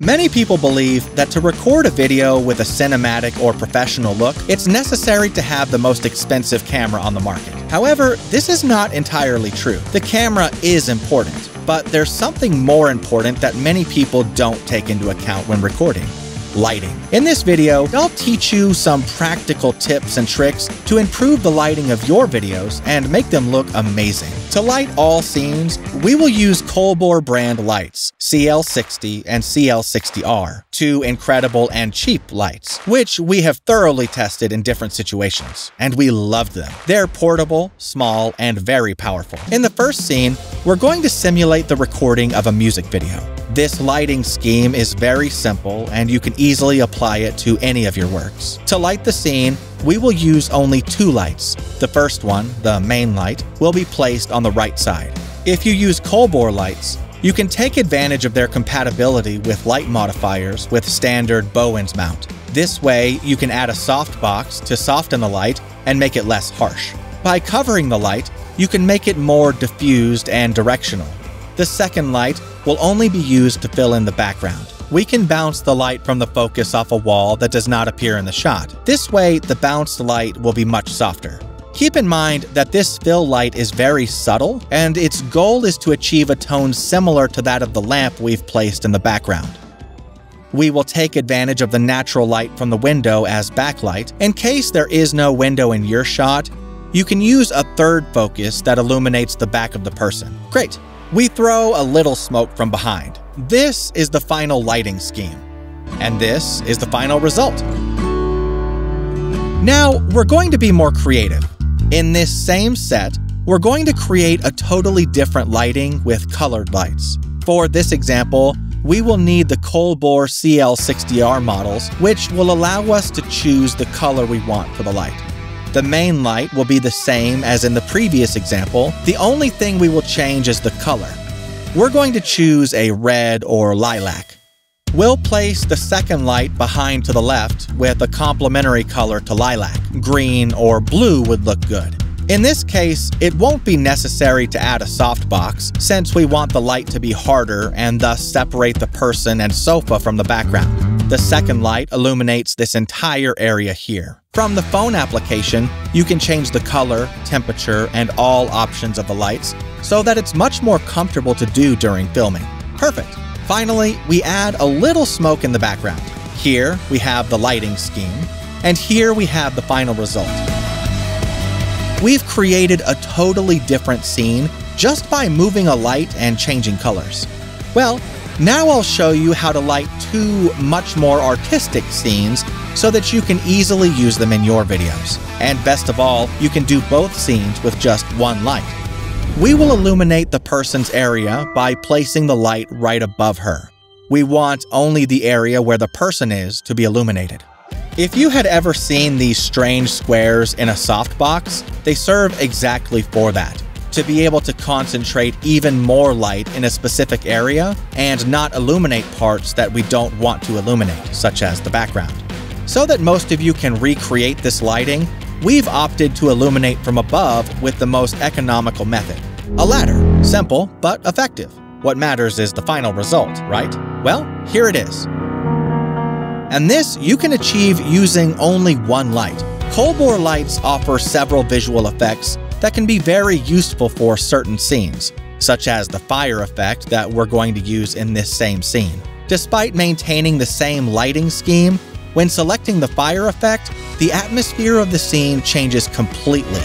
Many people believe that to record a video with a cinematic or professional look, it's necessary to have the most expensive camera on the market. However, this is not entirely true. The camera is important, but there's something more important that many people don't take into account when recording: lighting. In this video, I'll teach you some practical tips and tricks to improve the lighting of your videos and make them look amazing. To light all scenes, we will use Colbor brand lights, CL60 and CL60R, two incredible and cheap lights, which we have thoroughly tested in different situations, and we loved them. They're portable, small, and very powerful. In the first scene, we're going to simulate the recording of a music video. This lighting scheme is very simple, and you can easily apply it to any of your works. To light the scene, we will use only two lights. The first one, the main light, will be placed on the right side. If you use Colbor lights, you can take advantage of their compatibility with light modifiers with standard Bowens mount. This way, you can add a softbox to soften the light and make it less harsh. By covering the light, you can make it more diffused and directional. The second light will only be used to fill in the background. We can bounce the light from the focus off a wall that does not appear in the shot. This way, the bounced light will be much softer. Keep in mind that this fill light is very subtle, and its goal is to achieve a tone similar to that of the lamp we've placed in the background. We will take advantage of the natural light from the window as backlight. In case there is no window in your shot, you can use a third focus that illuminates the back of the person. Great! We throw a little smoke from behind. This is the final lighting scheme. And this is the final result. Now, we're going to be more creative. In this same set, we're going to create a totally different lighting with colored lights. For this example, we will need the Colbor CL60R models, which will allow us to choose the color we want for the light. The main light will be the same as in the previous example. The only thing we will change is the color. We're going to choose a red or lilac. We'll place the second light behind to the left with a complementary color to lilac. Green or blue would look good. In this case, it won't be necessary to add a softbox since we want the light to be harder and thus separate the person and sofa from the background. The second light illuminates this entire area here. From the phone application, you can change the color, temperature, and all options of the lights so that it's much more comfortable to do during filming. Perfect! Finally, we add a little smoke in the background. Here, we have the lighting scheme, and here we have the final result. We've created a totally different scene just by moving a light and changing colors. Well, now I'll show you how to light two much more artistic scenes so that you can easily use them in your videos. And best of all, you can do both scenes with just one light. We will illuminate the person's area by placing the light right above her. We want only the area where the person is to be illuminated. If you had ever seen these strange squares in a softbox, they serve exactly for that. To be able to concentrate even more light in a specific area and not illuminate parts that we don't want to illuminate, such as the background. So that most of you can recreate this lighting, we've opted to illuminate from above with the most economical method: a ladder. Simple, but effective. What matters is the final result, right? Well, here it is. And this you can achieve using only one light. Colbor lights offer several visual effects that can be very useful for certain scenes, such as the fire effect that we're going to use in this same scene. Despite maintaining the same lighting scheme, when selecting the fire effect, the atmosphere of the scene changes completely.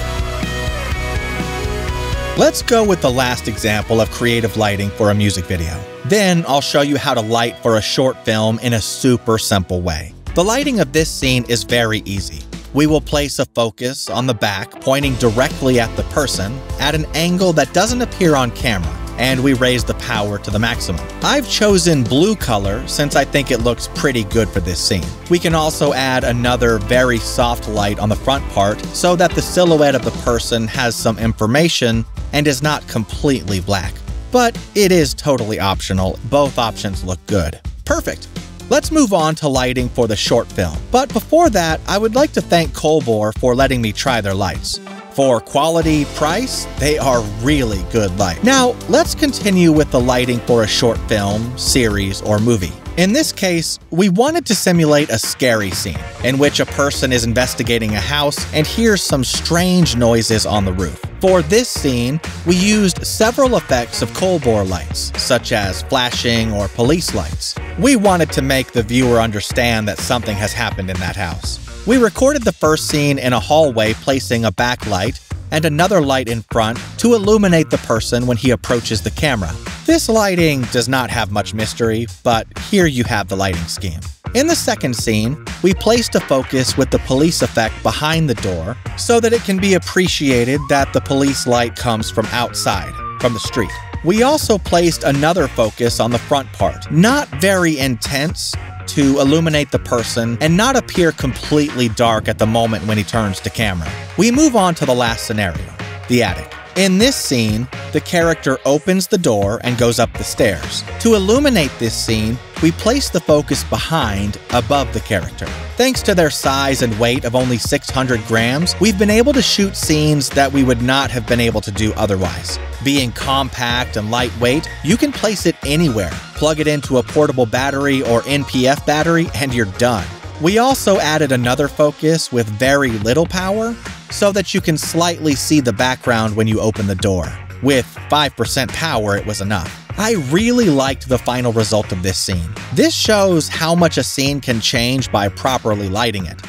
Let's go with the last example of creative lighting for a music video. Then I'll show you how to light for a short film in a super simple way. The lighting of this scene is very easy. We will place a focus on the back pointing directly at the person at an angle that doesn't appear on camera, and we raise the power to the maximum. I've chosen blue color since I think it looks pretty good for this scene. We can also add another very soft light on the front part so that the silhouette of the person has some information and is not completely black. But it is totally optional. Both options look good. Perfect! Let's move on to lighting for the short film. But before that, I would like to thank Colbor for letting me try their lights. For quality price, they are really good light. Now, let's continue with the lighting for a short film, series, or movie. In this case, we wanted to simulate a scary scene in which a person is investigating a house and hears some strange noises on the roof. For this scene, we used several effects of Colbor lights, such as flashing or police lights. We wanted to make the viewer understand that something has happened in that house. We recorded the first scene in a hallway, placing a backlight and another light in front to illuminate the person when he approaches the camera. This lighting does not have much mystery, but here you have the lighting scheme. In the second scene, we placed a focus with the police effect behind the door so that it can be appreciated that the police light comes from outside, from the street. We also placed another focus on the front part, not very intense, to illuminate the person and not appear completely dark at the moment when he turns to camera. We move on to the last scenario, the attic. In this scene, the character opens the door and goes up the stairs. To illuminate this scene, we place the focus behind, above the character. Thanks to their size and weight of only 600 grams, we've been able to shoot scenes that we would not have been able to do otherwise. Being compact and lightweight, you can place it anywhere. Plug it into a portable battery or NPF battery and you're done. We also added another focus with very little power so that you can slightly see the background when you open the door. With 5% power, it was enough. I really liked the final result of this scene. This shows how much a scene can change by properly lighting it.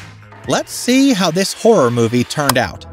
Let's see how this horror movie turned out.